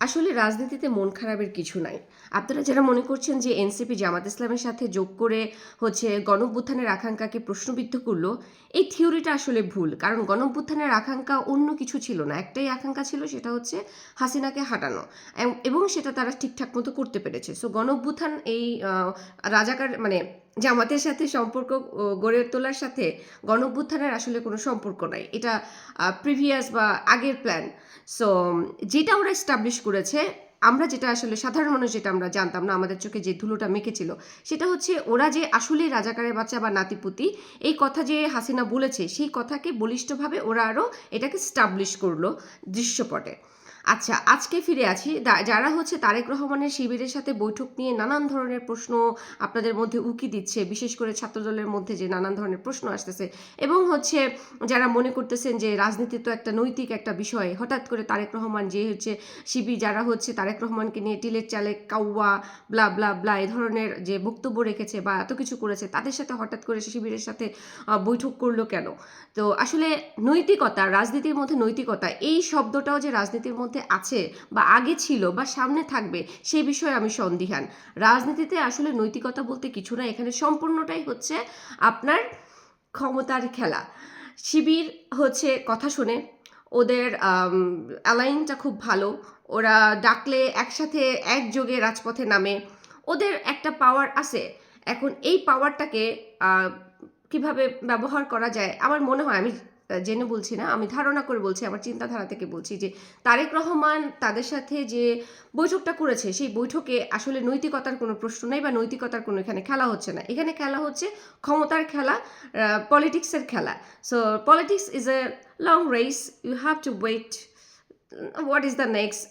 আসলে রাজনীতিতে মন খারাপের কিছু নাই। আপনারা যারা মনে করছেন যে এনসিপি জামাত ইসলামের সাথে যোগ করে গণঅভ্যুত্থানের আকাঙ্ক্ষাকে প্রশ্নবিদ্ধ করলো, এই থিওরিটা আসলে ভুল। কারণ গণঅভ্যুত্থানের আকাঙ্ক্ষা অন্য কিছু ছিল না। একটাই আকাঙ্ক্ষা ছিল, সেটা হচ্ছে হাসিনাকে হাঁটানো। এবং সেটা তারা ঠিকঠাক মতো করতে পেরেছে। সো গণঅভ্যুত্থান এই রাজাকার মানে জামাতের সাথে সম্পর্ক গড়ে তোলার সাথে গণঅভ্যুত্থানের আসলে কোনো সম্পর্ক নাই। এটা প্রিভিয়াস বা আগের প্ল্যান। সো যেটা ওরা এস্টাবলিশ করেছে, আমরা যেটা আসলে সাধারণ মানুষ যেটা আমরা জানতাম না, আমাদের চোখে যে ধুলোটা মেখেছিল, সেটা হচ্ছে ওরা যে আসলেই রাজাকারের বাচ্চা বা নাতিপুতি, এই কথা যে হাসিনা বলেছে, সেই কথাকে বলিষ্ঠভাবে ওরা আরও এটাকে স্টাবলিশ করলো দৃশ্যপটে। আচ্ছা, আজকে ফিরে আছি। যারা তারেক রহমানের শিবিরের সাথে বৈঠক নিয়ে নানান ধরনের প্রশ্ন আপনাদের মধ্যে উকি দিচ্ছে, বিশেষ করে ছাত্রদলের মধ্যে যে নানান ধরনের প্রশ্ন আসতেছে, এবং যারা মনে করতেছেন যে রাজনীতি তো একটা নৈতিক একটা বিষয়, হঠাৎ করে তারেক রহমান যে শিবির যারা তারেক রহমানকে নিয়ে টিলের চালে কাউয়া ব্লা ব্লা ব্লা এই ধরনের যে বক্তব্য রেখেছে বা এত কিছু করেছে, তাদের সাথে হঠাৎ করে শিবিরের সাথে বৈঠক করলো কেন? তো আসলে নৈতিকতা, রাজনীতির মধ্যে নৈতিকতা এই শব্দটাও যে রাজনীতির মধ্যে আছে বা আগে ছিল বা সামনে থাকবে, সেই বিষয়ে আমি সন্দিহান। রাজনীতিতে আসলে নৈতিকতা বলতে কিছু না, এখানে সম্পূর্ণটাই আপনার ক্ষমতার খেলা। শিবির কথা শোনে, ওদের অ্যালাইনটা খুব ভালো, ওরা ডাকলে একসাথে একযোগে রাজপথে নামে, ওদের একটা পাওয়ার আছে। এখন এই পাওয়ারটাকে কিভাবে ব্যবহার করা যায়, আমার মনে হয়, আমি জেনে বলছি না, আমি ধারণা করে বলছি, আমার চিন্তাধারা থেকে বলছি যে তারেক রহমান তাদের সাথে যে বৈঠকটা করেছে, সেই বৈঠকে আসলে নৈতিকতার কোনো প্রশ্ন নেই বা নৈতিকতার কোনো এখানে খেলা হচ্ছে না। এখানে খেলা হচ্ছে ক্ষমতার খেলা, পলিটিক্সের খেলা। So politics is a long race, you have to wait what is the next,